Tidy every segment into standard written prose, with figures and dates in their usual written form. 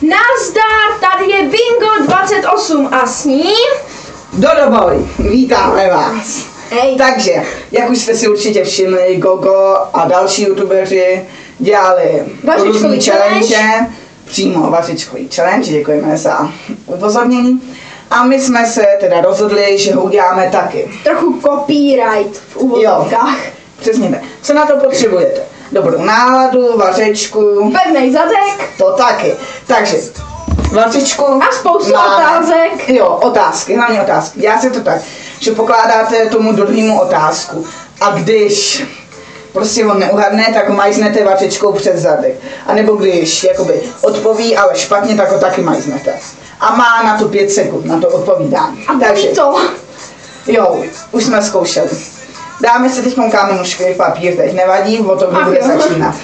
Nazdar, tady je Bingo 28 a s ním... Dodoboj, vítáme vás. Hej. Takže, jak už jste si určitě všimli, Gogo a další youtubeři dělali různý challenge, přímo vařičkový challenge, děkujeme za upozornění. A my jsme se teda rozhodli, že ho uděláme taky. Trochu copyright v úvodkách. Přesně tak. Co na to potřebujete? Dobrou náladu, vařečku. Pevnej zadek. To taky. Takže, vařečku. A spoustu otázek. Jo, otázky, hlavně otázky. Já si to tak, že pokládáte tomu druhému otázku. A když prostě on neuhadne, tak ho majznete vařečkou před zadek. A nebo když jakoby odpoví, ale špatně, tak ho taky majznete. A má na to 5 sekund, na to odpovídání. A takže to. Jo, už jsme zkoušeli. Dáme si teď kámenušky, papír, teď nevadí, o tom bude začínat.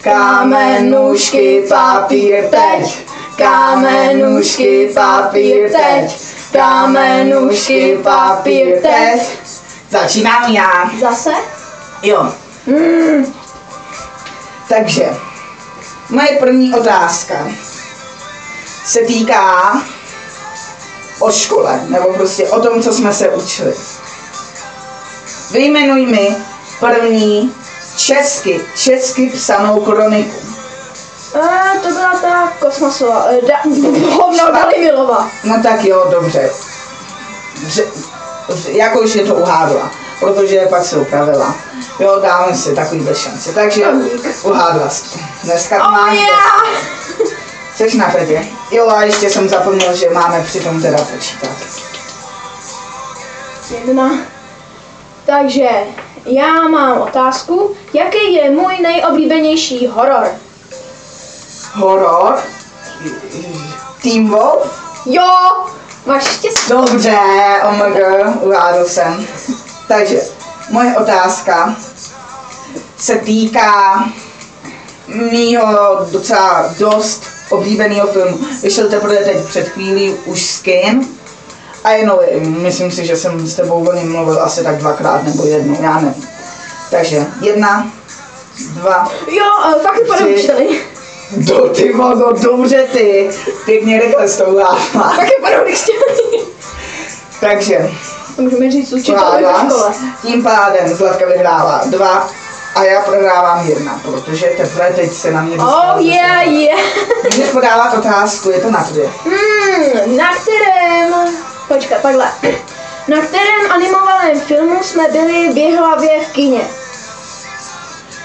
Kámenušky, papír, teď. Kámenušky, papír, teď. Kámenušky, papír, teď. Začínám já. Zase? Jo. Takže, moje první otázka se týká o škole, nebo prostě o tom, co jsme se učili. Vyjmenuj mi první česky psanou kroniku. To byla ta Kosmasová, Dalimilová. No tak jo, dobře. Jako už je to uhádla, protože pak se upravila. Jo, dáme si takovýhle šance. Takže uhádla jsi to. Dneska máš Jseš na řadě. Jo, a ještě jsem zapomněl, že máme přitom teda počítat. 1. Takže já mám otázku, jaký je můj nejoblíbenější horor? Horor? Teen Wolf? Jo, máš štěstí. Dobře, omg, uhádl jsem. Takže, moje otázka se týká mýho docela dost oblíbeného filmu. Vyšel teprve teď před chvílí už Skin. A je nový, myslím si, že jsem s tebou o něm mluvil asi tak 2krát nebo jednou, já nevím. Takže 1, 2, Jo, fakt vypadám čteli. Ty vogo, dobře ty, pěkně rychle s tou uhádla. Fakt vypadám čteli. Takže, můžeme říct učiteli ve škole. tím pádem Zlatka vyhrává 2 a já prohrávám 1, protože teprve teď se na mě dostala. Oh yeah. Můžeš podávat otázku, je to na tobě. Na kterém... Počkat, takhle. Na kterém animovaném filmu jsme byli v Běhlavě v kině?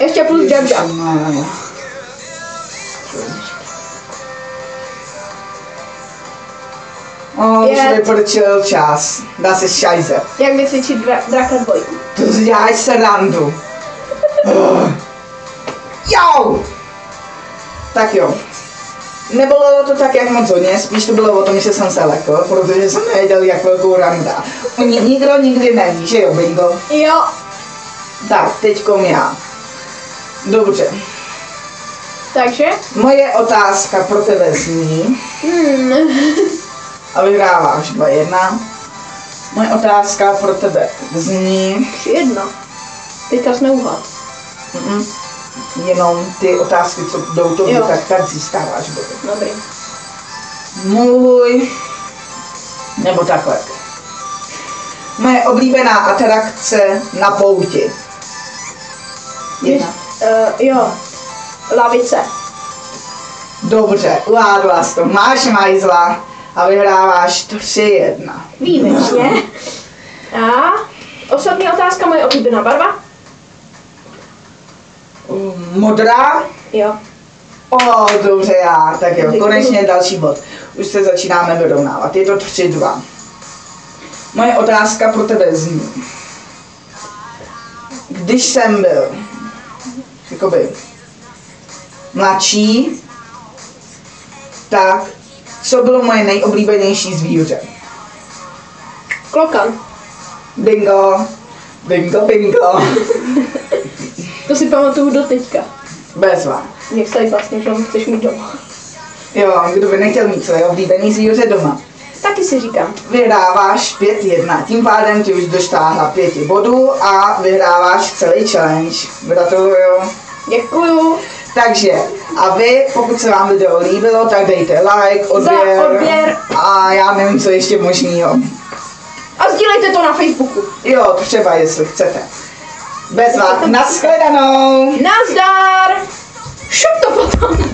Ještě plus Jaga. Už vyprčil čas. Dá se šajze. Jak vycvičit Draka 2? To si děláš srandu. Jo! Tak jo. Nebylo to tak jak moc hodně, spíš to bylo o tom, že jsem se lekl, protože jsem nevěděl, jak velkou ranu dá. Nikdo nikdy neví, že jo, Bingo? Jo. Tak, teďkom já. Dobře. Takže? Moje otázka pro tebe zní. A vyhráváš 2-1. Moje otázka pro tebe zní. 3-1. Teďka jsi neuhad. Jenom ty otázky, co jdou tobě, tak získáváš body. Dobrý. Můj, nebo takhle. Moje oblíbená atrakce na pouti. 1. Jo. Lavice. Dobře, uhádla jsi to. Máš majzla a vyhráváš 3-1. Výjimečně. A osobní otázka, moje oblíbená barva? Modrá? Jo. Dobře já, tak jo, konečně další bod. Už se začínáme vyrovnávat, je to 3-2. Moje otázka pro tebe zní. Když jsem byl jakoby mladší, tak co bylo moje nejoblíbenější zvíře? Klokan. Bingo. To si pamatuju do teďka. Bezva. Jak se tady vlastně, že ho chceš mít doma. Jo, kdo by nechtěl mít své oblíbený zvíře doma? Taky si říkám. Vyhráváš 5-1, tím pádem ty už doštáhla 5 bodů a vyhráváš celý challenge. Gratuluju. Děkuju. Takže, a vy, pokud se vám video líbilo, tak dejte like, odběr. A já nevím, co ještě možného. A sdílejte to na Facebooku. Jo, třeba, jestli chcete. Bez vás, nashledanou. Nazdar! Šup to potom.